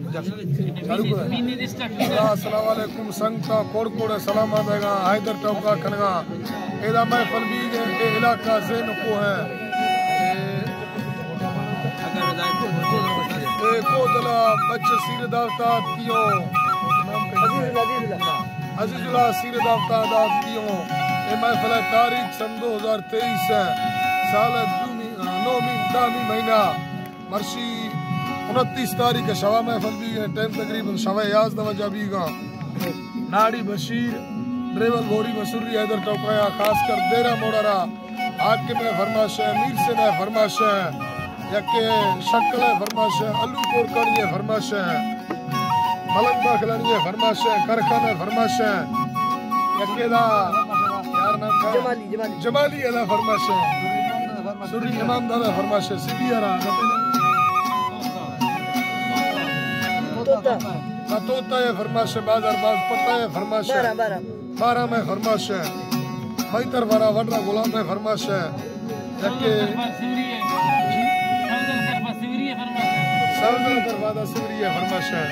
अस्सलाम वालेकुम संगता कोड़कोड़े सलाम आदेगा हैदर टोका खनगा एदा महफल भी ए इलाका ज़ेन को है ए कोदला बच्चे सीर दावता कियो अजीजुल्लाह सीर दावता दात कियो ए महफल तारीख सन 2023 है साल 9 महीना मर्शी 29 तारीख शवा महफल भी है टाइम तकरीबन शवा 11 बजे बीगा नाड़ी बशीर ड्रेवल भोरी मसूरी हैदर टोकाया खासकर देरा मोड़रा हाकिम में फरमाश है मीर से ने फरमाश है यके शक्ल है फरमाश है अल्लू कोरकड़ ये फरमाश है मलंग बाखलानी ये फरमाश है करखान है फरमाश है यके दा यार नाम का जमाली अला फरमाश है सुरी इमाम दा फरमाश है सीबीआरा तोता है फरमाश है बाजार बाज पता है फरमाश है 12 में फरमाश है मैतर वाला वडरा गुलाम है फरमाश है जबकि सरदार दरवाजा सिवरी है फरमाश है